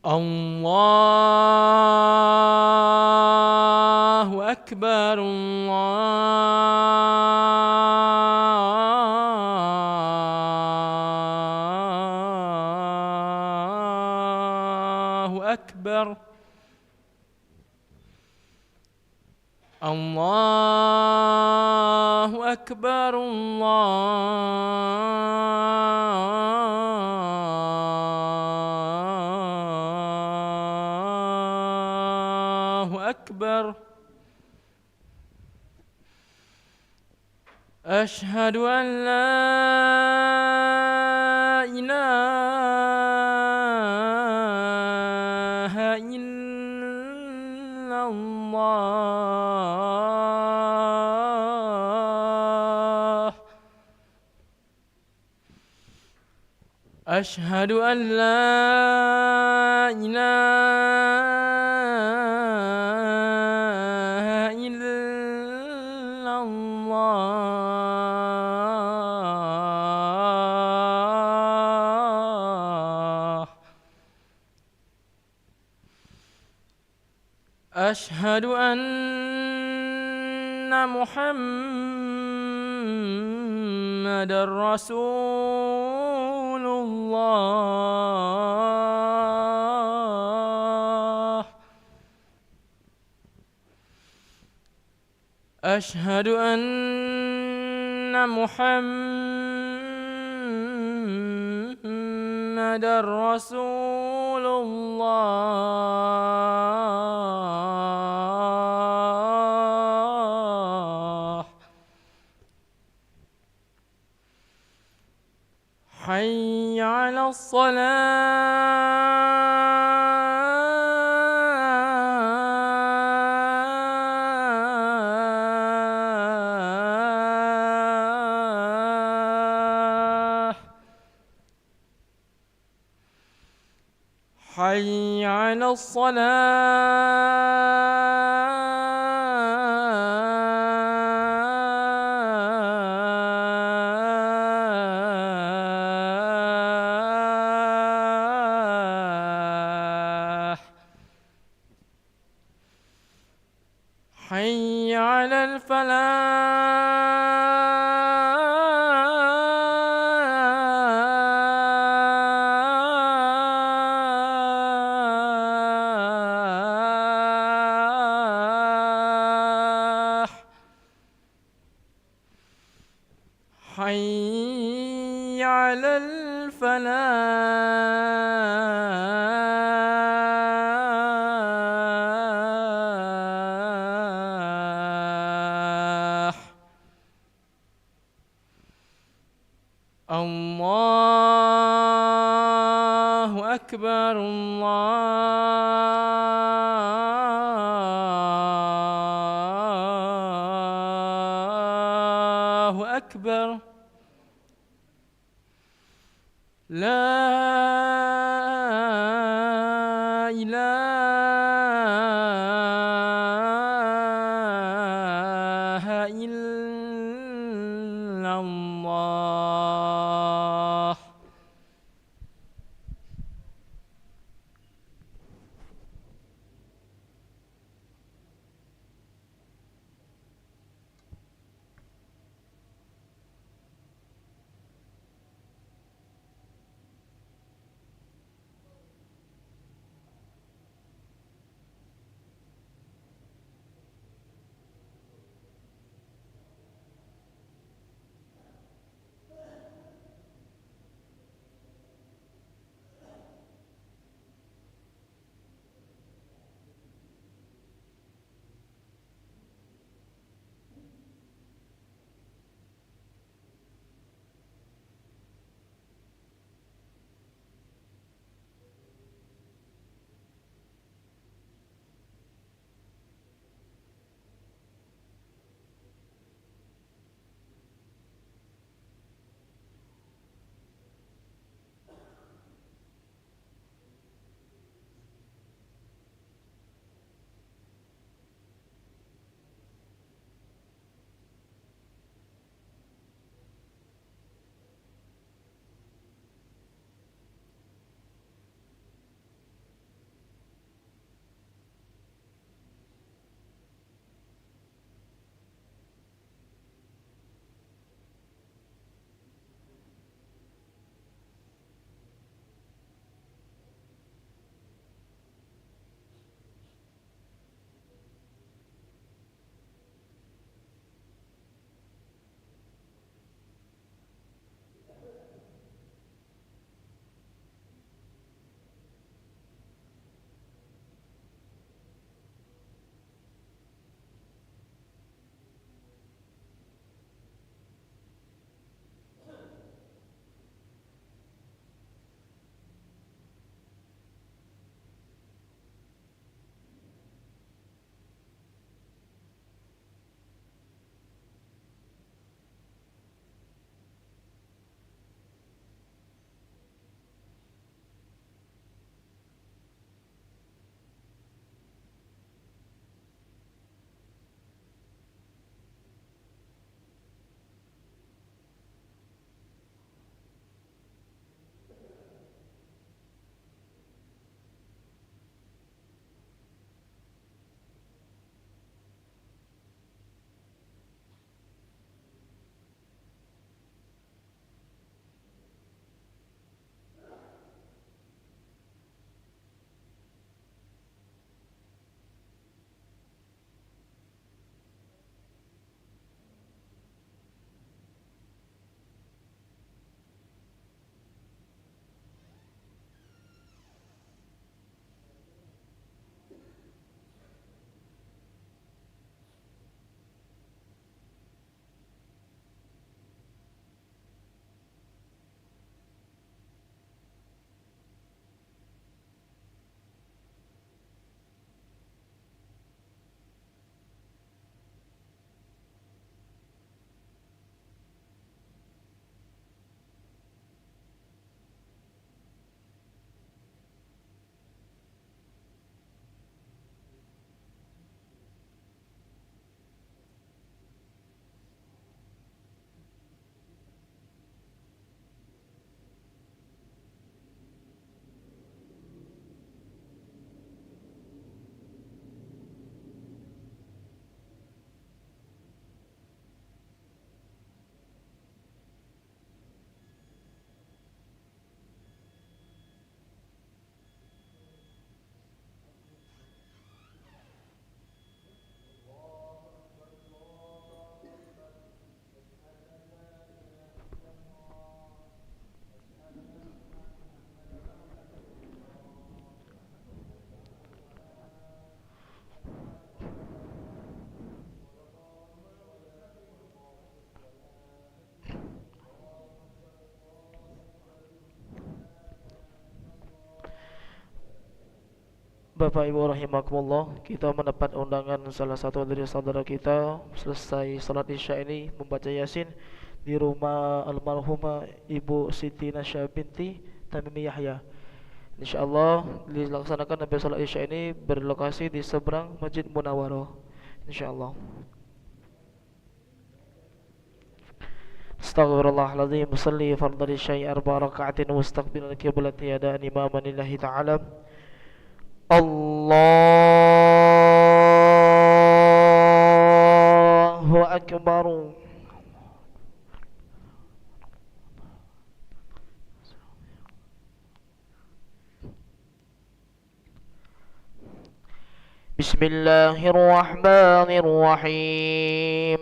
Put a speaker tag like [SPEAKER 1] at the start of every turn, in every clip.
[SPEAKER 1] الله أكبر. الله أكبر. الله أكبر. الله أكبر. أشهد أن لا إله إلا الله. أشهد أن لا إله إلا الله. أشهد أن محمدًا رسول الله. أشهد أن محمدًا رسول الله. حي على الصلاة. حي على الصلاة. حي على الفلاح. حي على الفلاح. الله أكبر. الله أكبر. لا إله إلا الله.
[SPEAKER 2] Bapak Ibu rahimakumullah, kita mendapat undangan salah satu dari saudara kita selesai salat Isya ini membaca Yasin di rumah almarhumah Ibu Siti Nasya binti Tamimi Yahya. InsyaAllah dilaksanakan sampai salat Isya ini berlokasi di seberang Masjid Munawwarah. InsyaAllah. Astaghfirullahaladzim. Salli fardhu isya'i arba raka'atin wastaqbilal qiblati adaan imaman lillahi ta'ala. Allahu Akbar. Bismillahirrahmanirrahim.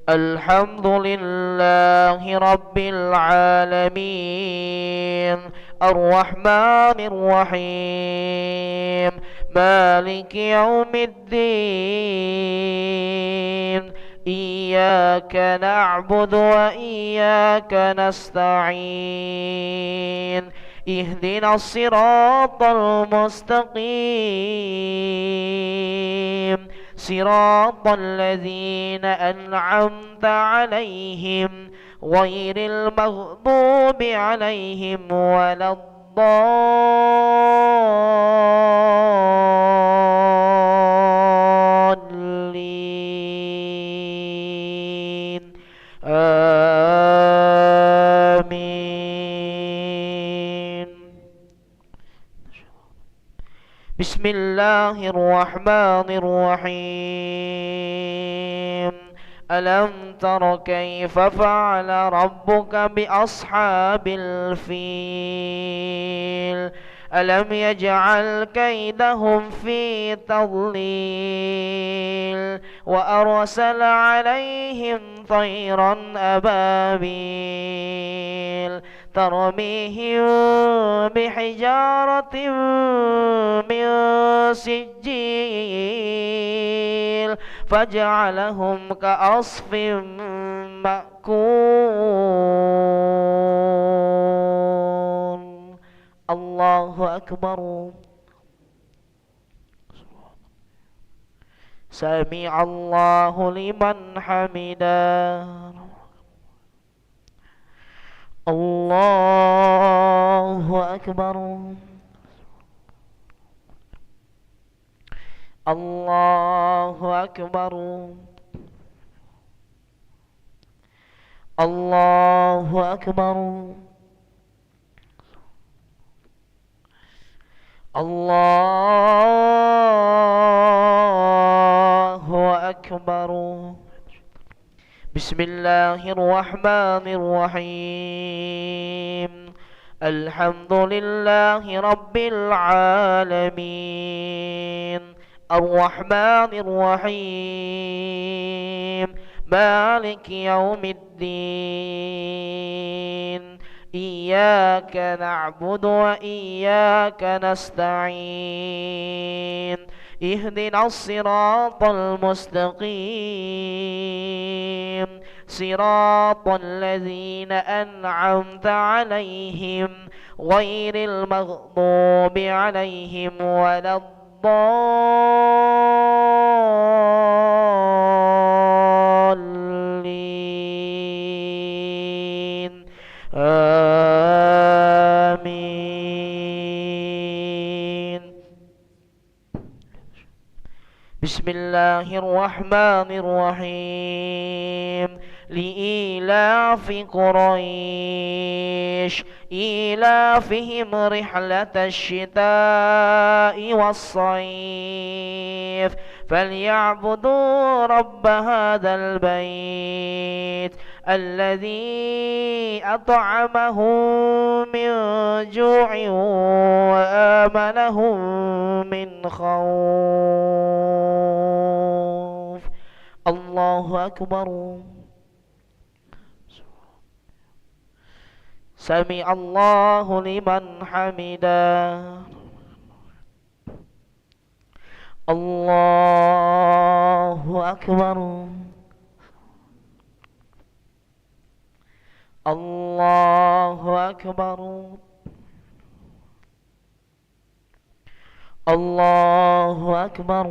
[SPEAKER 2] Alhamdulillahi Rabbil Alamin. Ar-Rahmanir Rahim. Maliki Yawmiddin. Iyyaka na'budu wa iyyaka nasta'in. Ihdinas siratal mustaqim. Siratal ladzina an'amta 'alaihim ghairil maghdubi 'alaihim waladdallin. Amin. Bismillahirrahmanirrahim. Alam tara kaifa fa'ala rabbuka bi ashabil fil. Alam yaj'al kaidahum fi tadlil wa arsala 'alaihim tayran ababil tarmihim bihijaratin min sijil faj'alahum ka'asfin ma'kul. Allahu Akbar. Sami'allahu liman hamidah. Allahu Akbar. Allahu Akbar. Allahu Akbar. Allahu Akbar. Bismillahirrahmanirrahim. Alhamdulillahi Rabbil Alamin. Ar-Rahmanir Rahim. Maliki Yawmiddin. Iyyaka na'budu wa iyyaka nasta'in. Ihdinas siratal mustaqim. Siratal ladzina an'amta 'alaihim ghairil maghdubi 'alaihim waladdallin. Amin. Bismillahirrahmanirrahim. Li'ilafi Quraisy ilafihim rihlatash shita'i was-sayf falyabudu rabb hadzal bait alladzi at'amahum min ju'in wa amanahum min khawf. Allahu Akbar. Sami'allahu liman hamidah. Allahu Akbar. Allahu Akbar. Allahu Akbar.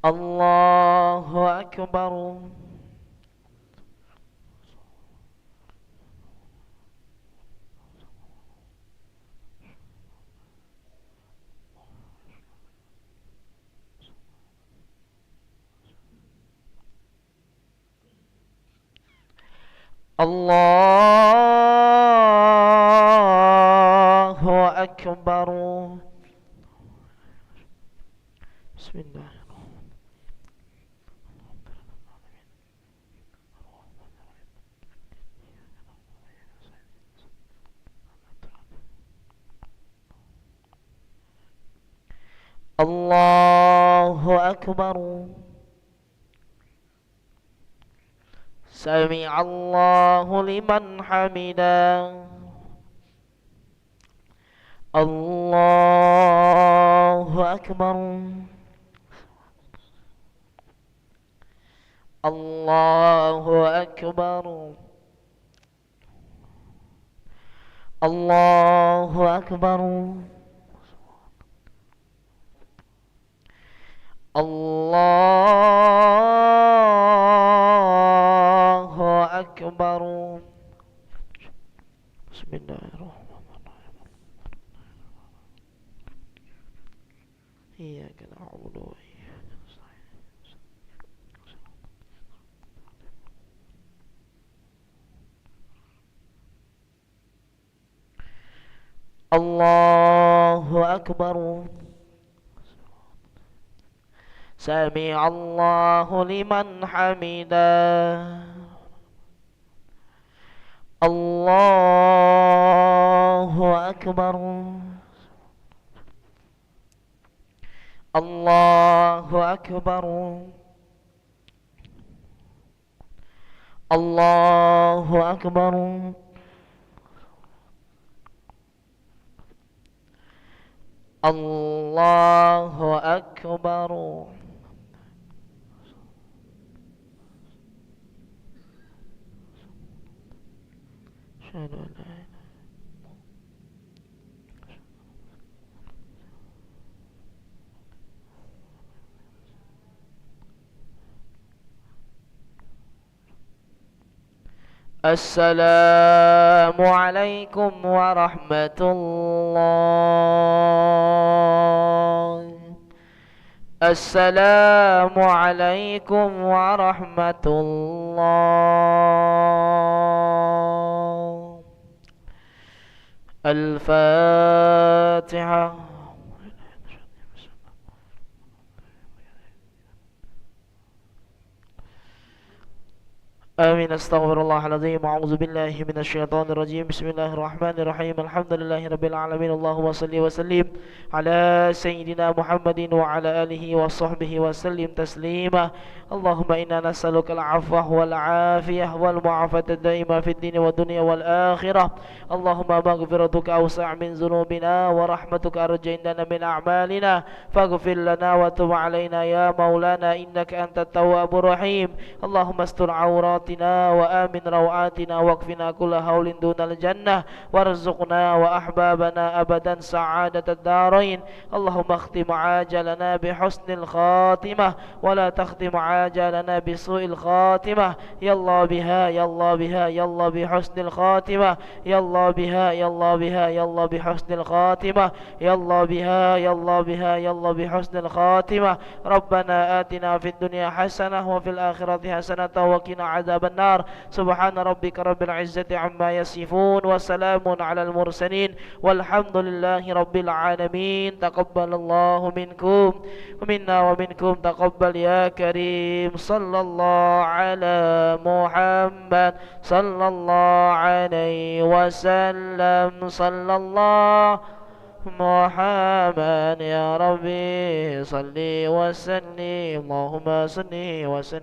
[SPEAKER 2] Allahu Akbar. Allahu Akbar. Bismillah. Allahu Akbar. Sami'allahu liman hamidah. Allahu Akbar. Allahu Akbar. Allahu Akbar. Allahu Akbar. Bismillahirrahmanirrahim. Iyyaka na'budu wa iyyaka nasta'in. Allahu Akbar. Sami'allahu liman hamidah. Allahu Akbar. Allahu Akbar. Allahu Akbar. Allahu Akbar. Asyhadu an la ilaha Assalamualaikum warahmatullahi. Assalamualaikum warahmatullahi. Al-Fatihah. آمين. أستغفر الله العظيم وأعوذ بالله من الشيطان الرجيم. بسم الله الرحمن الرحيم. الحمد لله رب العالمين. اللهم صل وسلم على سيدنا محمد وعلى آله وصحبه وسلم تسليما. اللهم إنا نسألك العفو والعافية والمعافاة الدائمة في الدين والدنيا والآخرة. اللهم مغفرتك أوسع من ذنوبنا ورحمتك أرجى عندنا من أعمالنا فاغفر لنا وتب علينا يا مولانا إنك أنت التواب الرحيم. اللهم استر عوراتنا وآمن روعاتنا واكفنا كل هول دون الجنة وارزقنا وأحبابنا أبدا سعادة الدارين. اللهم اختم عاجلنا بحسن الخاتمة ولا تختم عاجلنا بسوء الخاتمة. يا الله بها يا الله بها يا الله بحسن الخاتمة. يا الله بها يا الله بها يا الله بحسن الخاتمة. يا الله بها يا الله بها يا الله بحسن الخاتمة. ربنا آتنا في الدنيا حسنة وفي الآخرة حسنة وقنا عذاب النار. سبحان ربك رب العزة عما يصفون وسلام على المرسلين والحمد لله رب العالمين. تقبل الله منكم ومنا ومنكم تقبل يا كريم. صلى الله على محمد صلى الله عليه وسلم. صلى الله محمد يا ربي صلي وسلم. اللهم صل وسلم